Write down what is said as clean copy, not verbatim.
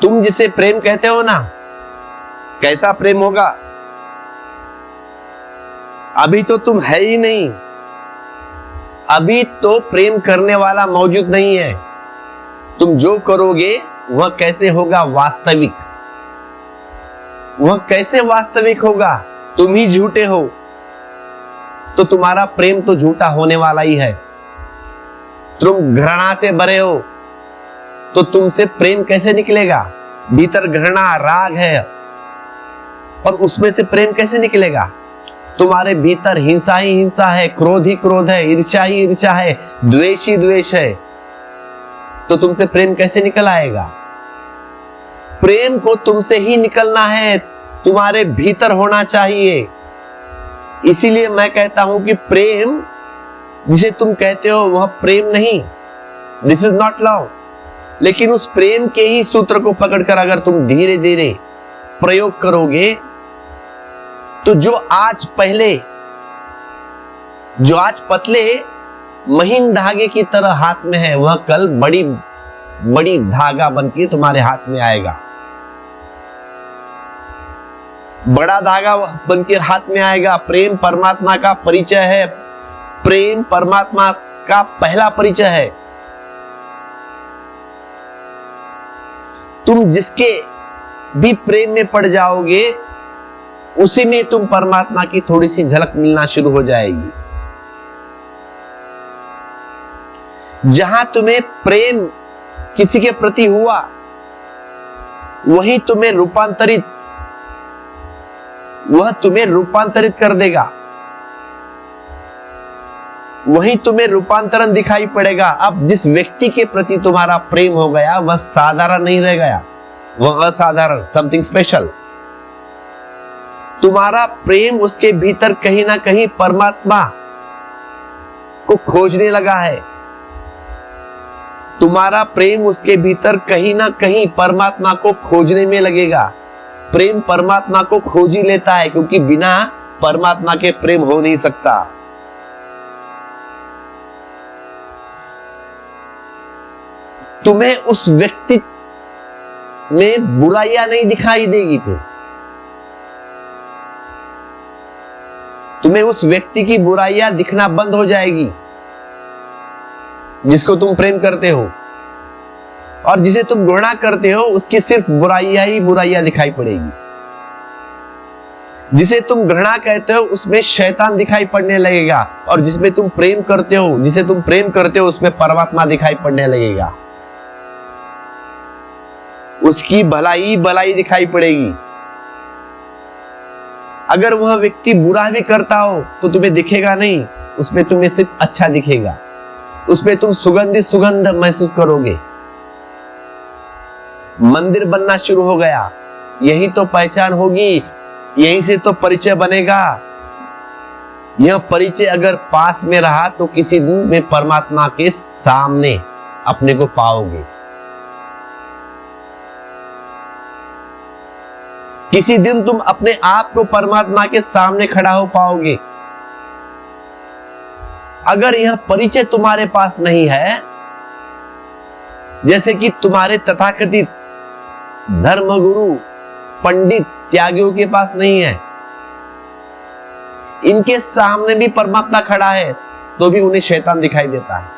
तुम जिसे प्रेम कहते हो ना, कैसा प्रेम होगा? अभी तो तुम है ही नहीं, अभी तो प्रेम करने वाला मौजूद नहीं है। तुम जो करोगे वह कैसे होगा वास्तविक? वह कैसे वास्तविक होगा? तुम ही झूठे हो तो तुम्हारा प्रेम तो झूठा होने वाला ही है। तुम घृणा से भरे हो तो तुमसे प्रेम कैसे निकलेगा? भीतर घृणा राग है और उसमें से प्रेम कैसे निकलेगा? तुम्हारे भीतर हिंसा ही हिंसा है, क्रोध ही क्रोध है, ईर्ष्या ही ईर्ष्या है, द्वेष ही द्वेष है, तो तुमसे प्रेम कैसे निकल आएगा? प्रेम को तुमसे ही निकलना है, तुम्हारे भीतर होना चाहिए। इसीलिए मैं कहता हूं कि प्रेम जिसे तुम कहते हो वह प्रेम नहीं, दिस इज नॉट लव। लेकिन उस प्रेम के ही सूत्र को पकड़कर अगर तुम धीरे धीरे प्रयोग करोगे तो जो आज पतले महीन धागे की तरह हाथ में है वह कल बड़ी बड़ी धागा बनके तुम्हारे हाथ में आएगा, बड़ा धागा बनके हाथ में आएगा। प्रेम परमात्मा का परिचय है, प्रेम परमात्मा का पहला परिचय है। तुम जिसके भी प्रेम में पड़ जाओगे उसी में तुम परमात्मा की थोड़ी सी झलक मिलना शुरू हो जाएगी। जहां तुम्हें प्रेम किसी के प्रति हुआ वह तुम्हें रूपांतरित कर देगा, वही तुम्हें रूपांतरण दिखाई पड़ेगा। अब जिस व्यक्ति के प्रति तुम्हारा प्रेम हो गया वह साधारण नहीं रह गया, वह असाधारण, समथिंग स्पेशल। तुम्हारा प्रेम उसके भीतर कहीं ना कहीं परमात्मा को खोजने लगा है, तुम्हारा प्रेम उसके भीतर कहीं ना कहीं परमात्मा को खोजने में लगेगा। प्रेम परमात्मा को खोज ही लेता है, क्योंकि बिना परमात्मा के प्रेम हो नहीं सकता। तुम्हें उस व्यक्ति में बुराइयां नहीं दिखाई देगी, फिर तुम्हें उस व्यक्ति की बुराइयां दिखना बंद हो जाएगी जिसको तुम प्रेम करते हो, और जिसे तुम घृणा करते हो उसकी सिर्फ बुराइयां ही बुराइयां दिखाई पड़ेगी। जिसे तुम घृणा कहते हो उसमें शैतान दिखाई पड़ने लगेगा, और जिसमें तुम प्रेम करते हो, जिसे तुम प्रेम करते हो उसमें परमात्मा दिखाई पड़ने लगेगा, उसकी भलाई भलाई दिखाई पड़ेगी। अगर वह व्यक्ति बुरा भी करता हो तो तुम्हें दिखेगा नहीं, उसमें तुम्हें सिर्फ अच्छा दिखेगा, उसमें तुम सुगंध महसूस करोगे। मंदिर बनना शुरू हो गया, यही तो पहचान होगी, यहीं से तो परिचय बनेगा। यह परिचय अगर पास में रहा तो किसी दिन में परमात्मा के सामने अपने को पाओगे, किसी दिन तुम अपने आप को परमात्मा के सामने खड़ा हो पाओगे। अगर यह परिचय तुम्हारे पास नहीं है, जैसे कि तुम्हारे तथाकथित धर्मगुरु पंडित त्यागियों के पास नहीं है, इनके सामने भी परमात्मा खड़ा है तो भी उन्हें शैतान दिखाई देता है।